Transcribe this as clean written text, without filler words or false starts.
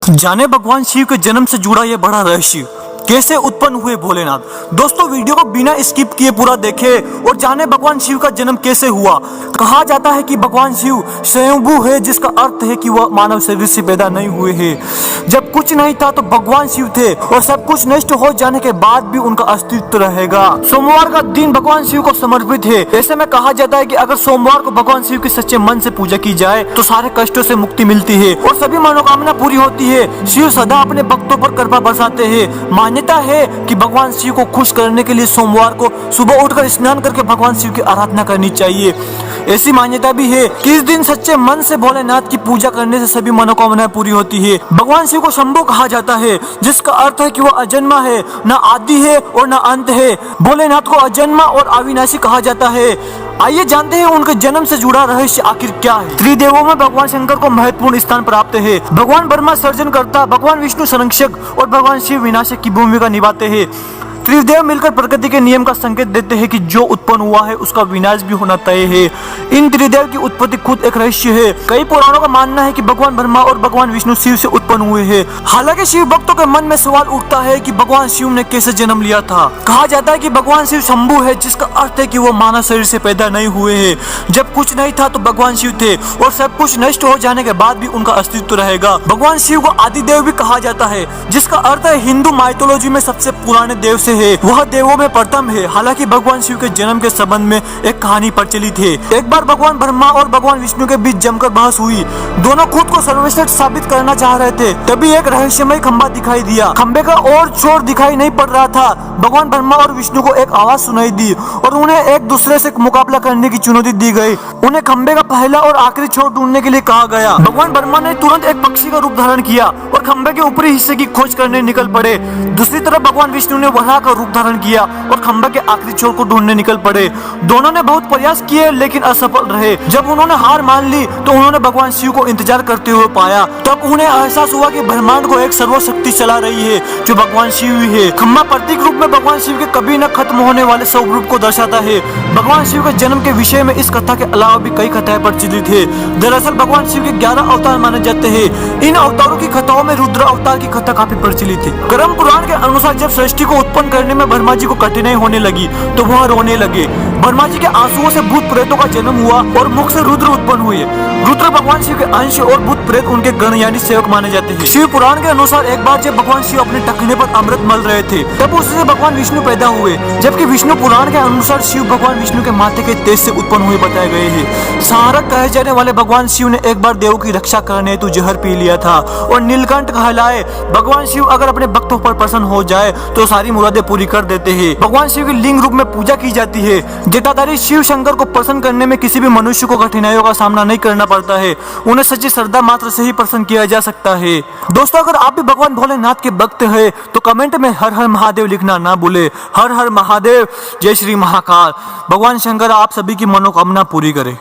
जाने भगवान शिव के जन्म से जुड़ा यह बड़ा रहस्य कैसे उत्पन्न हुए भोलेनाथ। दोस्तों वीडियो को बिना स्किप किए पूरा देखें और जाने भगवान शिव का जन्म कैसे हुआ। कहा जाता है कि भगवान शिव स्वयंभू है, जिसका अर्थ है कि वह मानव शरीर से पैदा नहीं हुए हैं। जब कुछ नहीं था तो भगवान शिव थे और सब कुछ नष्ट हो जाने के बाद भी उनका अस्तित्व रहेगा। सोमवार का दिन भगवान शिव को समर्पित है। ऐसे में कहा जाता है कि अगर सोमवार को भगवान शिव की सच्चे मन से पूजा की जाए तो सारे कष्टों से मुक्ति मिलती है और सभी मनोकामना पूरी होती है। शिव सदा अपने भक्तों पर कृपा बरसाते हैं। मान्यता है कि भगवान शिव को खुश करने के लिए सोमवार को सुबह उठकर स्नान करके भगवान शिव की आराधना करनी चाहिए। ऐसी मान्यता भी है कि इस दिन सच्चे मन से भोलेनाथ की पूजा करने से सभी मनोकामनाएं पूरी होती है। भगवान शिव को शंभु कहा जाता है, जिसका अर्थ है कि वह अजन्मा है, न आदि है और न अंत है। भोलेनाथ को अजन्मा और अविनाशी कहा जाता है। आइए जानते हैं उनके जन्म से जुड़ा रहस्य आखिर क्या है। त्रिदेवों में भगवान शंकर को महत्वपूर्ण स्थान प्राप्त है। भगवान ब्रह्मा सर्जनकर्ता, भगवान विष्णु संरक्षक और भगवान शिव विनाशक की भूमिका निभाते हैं। त्रिदेव मिलकर प्रकृति के नियम का संकेत देते हैं कि जो उत्पन्न हुआ है उसका विनाश भी होना तय है। इन त्रिदेव की उत्पत्ति खुद एक रहस्य है। कई पुराणों का मानना है कि भगवान ब्रह्मा और भगवान विष्णु शिव से उत्पन्न हुए हैं। हालांकि शिव भक्तों के मन में सवाल उठता है कि भगवान शिव ने कैसे जन्म लिया था। कहा जाता है कि भगवान शिव शंभु है, जिसका अर्थ है कि वो मानव शरीर से पैदा नहीं हुए हैं। जब कुछ नहीं था तो भगवान शिव थे और सब कुछ नष्ट हो जाने के बाद भी उनका अस्तित्व रहेगा। भगवान शिव को आदिदेव भी कहा जाता है, जिसका अर्थ है हिंदू माइथोलॉजी में सबसे पुराने देव से है। वह देवों में प्रथम है। हालांकि भगवान शिव के जन्म के संबंध में एक कहानी प्रचलित है। एक बार भगवान ब्रह्मा और भगवान विष्णु के बीच जमकर बहस हुई। दोनों खुद को सर्वश्रेष्ठ साबित करना चाह रहे थे। तभी एक रहस्यमय खंबा दिखाई दिया। खंबे का और छोर दिखाई नहीं पड़ रहा था। भगवान ब्रह्मा और विष्णु को एक आवाज सुनाई दी और उन्हें एक दूसरे से मुकाबला करने की चुनौती दी गई। उन्हें खंबे का पहला और आखिरी छोर ढूंढने के लिए कहा गया। भगवान ब्रह्मा ने तुरंत एक पक्षी का रूप धारण किया और खंबे के ऊपरी हिस्से की खोज करने निकल पड़े। दूसरी तरफ भगवान विष्णु ने वराह का रूप धारण किया और खंबे के आखिरी छोर को ढूंढने निकल पड़े। दोनों ने बहुत प्रयास किए लेकिन असफल रहे। जब उन्होंने हार मान ली तो उन्होंने भगवान शिव को इंतजार करते हुए पाया। तब उन्हें एहसास हुआ कि ब्रह्मांड को एक सर्वशक्ति चला रही है, जो भगवान शिव ही है। खंबा प्रतीक रूप में भगवान शिव के कभी न खत्म होने वाले स्वरूप को दर्शाता है। भगवान शिव के जन्म के विषय में इस कथा के अलावा भी कई कथाएं प्रचलित है। दरअसल भगवान शिव के 11 अवतार माने जाते हैं। इन अवतारों की कथाओं में रुद्र अवतार की कथा काफी प्रचलित है। कर्म पुराण के अनुसार जब सृष्टि को उत्पन्न करने में ब्रह्मा जी को कठिनाई होने लगी तो वह रोने लगे। ब्रह्मा जी के आंसुओं से भूत प्रेतों का जन्म हुआ और मुख से रुद्र उत्पन्न हुए। रुद्र भगवान शिव के अंश और भूत प्रेत उनके गण यानी सेवक माने जाते हैं। शिव पुराण के अनुसार एक बार जब भगवान शिव अपने टखने पर अमृत मल रहे थे तब उससे भगवान विष्णु पैदा हुए। जबकि विष्णु पुराण के अनुसार शिव भगवान विष्णु के माथे के तेज से उत्पन्न हुए बताए गए हैं। सहारक कहे जाने वाले भगवान शिव ने एक बार देवों की रक्षा करने हेतु जहर पी लिया था और नीलकंठ कहलाए। भगवान शिव अगर अपने भक्तों पर प्रसन्न हो जाए तो सारी मुरादें पूरी कर देते हैं। भगवान शिव की लिंग रूप में पूजा की जाती है। जटाधारी शिव शंकर को प्रसन्न करने में किसी भी मनुष्य को कठिनाइयों का सामना नहीं करना पड़ता है। उन्हें सच्ची श्रद्धा मात्र से ही प्रसन्न किया जा सकता है। दोस्तों अगर आप भी भगवान भोलेनाथ के भक्त हैं तो कमेंट में हर हर महादेव लिखना ना भूले। हर हर महादेव, जय श्री महाकाल। भगवान शंकर आप सभी की मनोकामना पूरी करे।